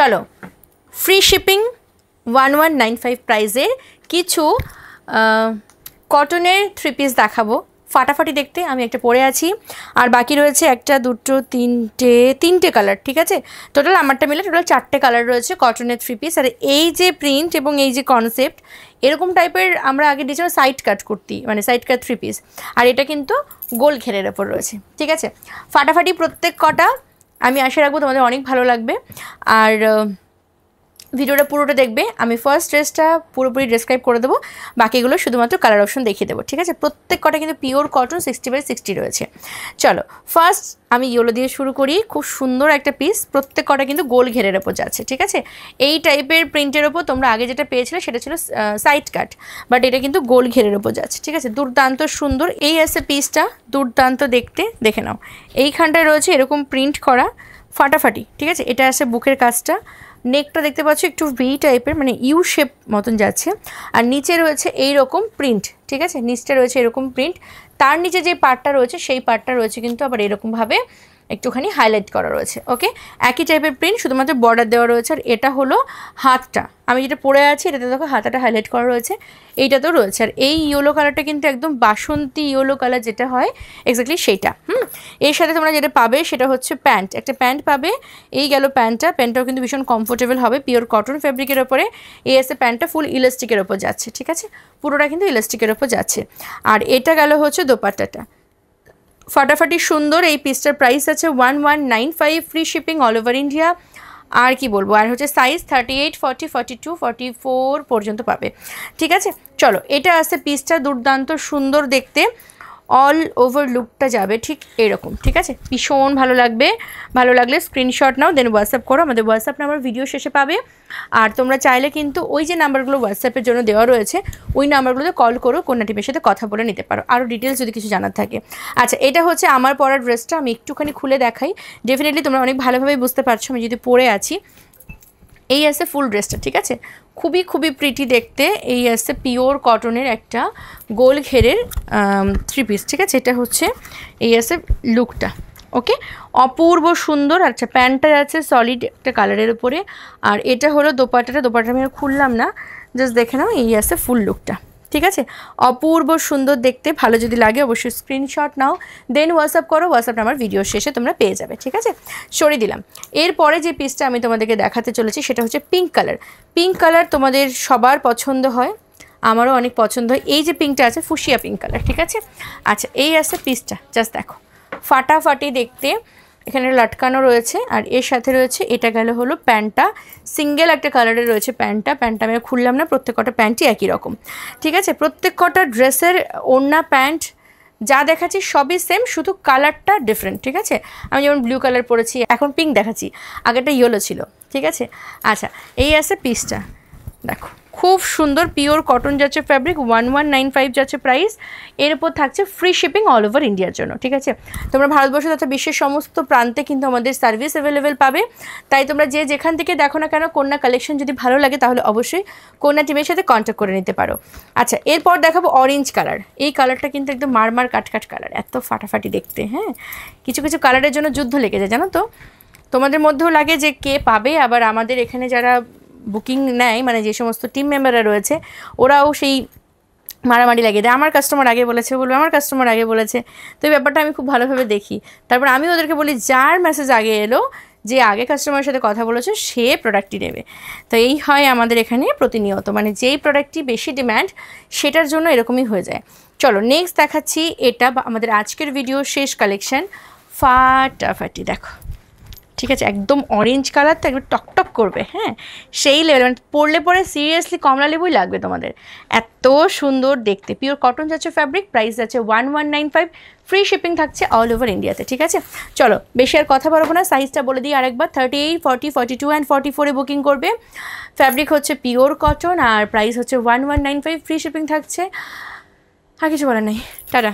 চলো free shipping 1195 প্রাইসের কিছু কটনের 3 পিস দেখাবো, ফাটাফাটি দেখতে। আমি একটা পরে আছি আর বাকি রয়েছে একটা দুটো তিনটে কালার, ঠিক আছে। টোটাল আমারটা মিলে টোটাল 4টে কালার রয়েছে কটনের 3 পিস। আর এই যে প্রিন্ট এবং এই যে কনসেপ্ট, এরকম টাইপের আমরা আগে দিয়েছিলাম সাইড কাট কুর্তি, মানে সাইড কাট 3 পিস। আর এটা কিন্তু গোল ঘেরের ওপর রয়েছে, ঠিক আছে। ফাটাফাটি প্রত্যেক কটা, আমি আশা রাখবো তোমাদের অনেক ভালো লাগবে। আর ভিডিওটা পুরোটা দেখবে, আমি ফার্স্ট ড্রেসটা পুরোপুরি ডেসক্রাইব করে দেবো, বাকিগুলো শুধুমাত্র কালার অপশন দেখিয়ে দেবো, ঠিক আছে। প্রত্যেক কটা কিন্তু পিওর কটন 60/60 রয়েছে। চলো ফার্স্ট আমি ইয়েলো দিয়ে শুরু করি। খুব সুন্দর একটা পিস, প্রত্যেক কটা কিন্তু গোল ঘেরের ওপর যাচ্ছে, ঠিক আছে। এই টাইপের প্রিন্টের ওপর তোমরা আগে যেটা পেয়েছিলে সেটা ছিল সাইড কাট, বাট এটা কিন্তু গোল ঘেরের ওপর যাচ্ছে, ঠিক আছে। দুর্দান্ত সুন্দর এই আছে পিসটা, দুর্দান্ত দেখতে, দেখে নাও। এইখানটায় রয়েছে এরকম প্রিন্ট করা ফাটাফাটি, ঠিক আছে। এটা আছে বুকের কাজটা, নেকটা দেখতে পাচ্ছ একটু ভি টাইপের, মানে ইউ শেপ মতন যাচ্ছে। আর নিচে রয়েছে এই রকম প্রিন্ট, ঠিক আছে। নিচটা রয়েছে এরকম প্রিন্ট, তার নিচে যে পার্টটা রয়েছে সেই পার্টটা রয়েছে কিন্তু আবার এরকমভাবে একটুখানি হাইলাইট করা রয়েছে। ওকে, একই টাইপের প্রিন্ট, শুধুমাত্র বর্ডার দেওয়া রয়েছে। আর এটা হলো হাতটা, আমি যেটা পরে আছি এটাতে দেখো হাতাটা হাইলাইট করা রয়েছে, এইটাতেও রয়েছে। আর এই ইয়েলো কালারটা কিন্তু একদম বাসন্তী ইয়েলো কালার যেটা হয় এক্স্যাক্টলি সেইটা। এর সাথে তোমরা যেটা পাবে সেটা হচ্ছে প্যান্ট, একটা প্যান্ট পাবে। এই গেল প্যান্টটাও কিন্তু ভীষণ কমফোর্টেবল হবে, পিওর কটন ফ্যাব্রিকের ওপরে। এই এসে প্যান্টটা ফুল ইলাস্টিকের ওপর যাচ্ছে, ঠিক আছে। পুরোটা কিন্তু ইলাস্টিকের ওপর যাচ্ছে। আর এটা গেল হচ্ছে দোপাট্টাটা, ফাটাফাটি সুন্দর। এই পিসটার প্রাইস আছে 1195, free shipping all over India. আর কি বলবো, আর হচ্ছে সাইজ 38, 40, 42, 44 পর্যন্ত পাবে, ঠিক আছে। চলো এটা আছে পিসটা, দুর্দান্ত সুন্দর দেখতে, অল ওভার লুকটা যাবে ঠিক এরকম, ঠিক আছে। ভীষণ ভালো লাগবে, ভালো লাগলে স্ক্রিনশট নাও, দেন হোয়াটসঅ্যাপ করো। আমাদের হোয়াটসঅ্যাপ নাম্বার ভিডিও শেষে পাবে। আর তোমরা চাইলে কিন্তু ওই যে নাম্বারগুলো হোয়াটসঅ্যাপের জন্য দেওয়া রয়েছে ওই নাম্বারগুলোতে কল করো, কন্যা টিমের সাথে কথা বলে নিতে পারো আরও ডিটেলস যদি কিছু জানার থাকে। আচ্ছা, এটা হচ্ছে আমার পরার ড্রেসটা, আমি একটুখানি খুলে দেখাই। ডেফিনেটলি তোমরা অনেক ভালোভাবে বুঝতে পারছো আমি যদি পরে আছি। এই আছে ফুল ড্রেসটা, ঠিক আছে। খুবই খুবই প্রিটি দেখতে। এই আছে পিওর কটনের একটা গোল ঘেরের 3 পিস, ঠিক আছে। এটা হচ্ছে এই আছে লুকটা, ওকে, অপূর্ব সুন্দর। আচ্ছা, প্যান্টটা আছে সলিড একটা কালারের উপরে। আর এটা হলো দোপাট্টাটা আমি আর খুললাম না, জাস্ট দেখে নাও। এই আছে ফুল লুকটা, ঠিক আছে। অপূর্ব সুন্দর দেখতে, ভালো যদি লাগে অবশ্যই স্ক্রিনশট নাও, দেন হোয়াটসঅ্যাপ করো। হোয়াটসঅ্যাপ নাম্বার ভিডিও শেষে তোমরা পেয়ে যাবে, ঠিক আছে। সরিয়ে দিলাম। এরপরে যে পিসটা আমি তোমাদেরকে দেখাতে চলেছি সেটা হচ্ছে পিঙ্ক কালার। পিঙ্ক কালার তোমাদের সবার পছন্দ হয়, আমারও অনেক পছন্দ হয়। এই যে পিঙ্কটা আছে ফুশিয়া পিঙ্ক কালার, ঠিক আছে। আচ্ছা, এই আছে পিসটা, জাস্ট দেখো ফাটাফাটি দেখতে, এখানে লটকানো রয়েছে। আর এর সাথে রয়েছে এটা গেল হলো প্যান্টটা, সিঙ্গেল একটা কালারের রয়েছে প্যান্টটা আমি খুললাম না, প্রত্যেক কটা প্যান্টই একই রকম, ঠিক আছে। প্রত্যেক কটা ড্রেসের ওড়না প্যান্ট যা দেখাচ্ছি সবই সেম, শুধু কালারটা ডিফারেন্ট, ঠিক আছে। আমি যেমন ব্লু কালার পরেছি, এখন পিঙ্ক দেখাচ্ছি, আগেটা ইয়েলো ছিল, ঠিক আছে। আচ্ছা, এই আছে পিসটা, দেখো খুব সুন্দর পিওর কটন যাচ্ছে ফ্যাব্রিক, 1195 যাচ্ছে প্রাইস। এর উপর থাকছে ফ্রি শিপিং অল ওভার ইন্ডিয়ার জন্য, ঠিক আছে। তোমরা ভারতবর্ষ তথা বিশ্বের সমস্ত প্রান্তে কিন্তু আমাদের সার্ভিস অ্যাভেলেবেল পাবে। তাই তোমরা যে যেখান থেকে দেখো না কেন, কন্যা কালেকশন যদি ভালো লাগে তাহলে অবশ্যই কন্যা টিমের সাথে কন্ট্যাক্ট করে নিতে পারো। আচ্ছা, এরপর দেখাবো অরেঞ্জ কালার। এই কালারটা কিন্তু একদম মারমার কাটকাট কালার, এত ফাটাফাটি দেখতে। হ্যাঁ, কিছু কিছু কালারের জন্য যুদ্ধ লেগে যায়, জানো তো। তোমাদের মধ্যেও লাগে যে কে পাবে, আবার আমাদের এখানে যারা বুকিং নেয়, মানে যে সমস্ত টিম মেম্বাররা রয়েছে ওরাও সেই মারামারি লাগিয়ে দেয়, আমার কাস্টমার আগে বলেছে, বলবে আমার কাস্টমার আগে বলেছে। তো এই ব্যাপারটা আমি খুব ভালোভাবে দেখি। তারপর আমি ওদেরকে বলি যার মেসেজ আগে এলো, যে আগে কাস্টমারের সাথে কথা বলেছে সে প্রোডাক্টটি নেবে। তো এই হয় আমাদের এখানে প্রতিনিয়ত, মানে যেই প্রোডাক্টটি বেশি ডিম্যান্ড সেটার জন্য এরকমই হয়ে যায়। চলো নেক্সট দেখাচ্ছি, এটা আমাদের আজকের ভিডিও শেষ কালেকশন, ফাটাফাটি দেখো, ঠিক আছে। একদম অরেঞ্জ কালার, তো একদম টকটক করবে, হ্যাঁ সেই লেভেল, মানে পরলে পরে সিরিয়াসলি কমলা লেবুই লাগবে তোমাদের, এত সুন্দর দেখতে। পিওর কটন যাচ্ছে ফ্যাব্রিক, প্রাইস যাচ্ছে 1195, ফ্রি শিপিং থাকছে অল ওভার ইন্ডিয়াতে, ঠিক আছে। চলো বেশি আর কথা বলবো না, সাইজটা বলে দিই আরেকবার, 38, 40, 42 অ্যান্ড 44-এ বুকিং করবে। ফ্যাব্রিক হচ্ছে পিওর কটন আর প্রাইস হচ্ছে 1195, ফ্রি শিপিং থাকছে। আর কিছু বলার নেই, টাটা।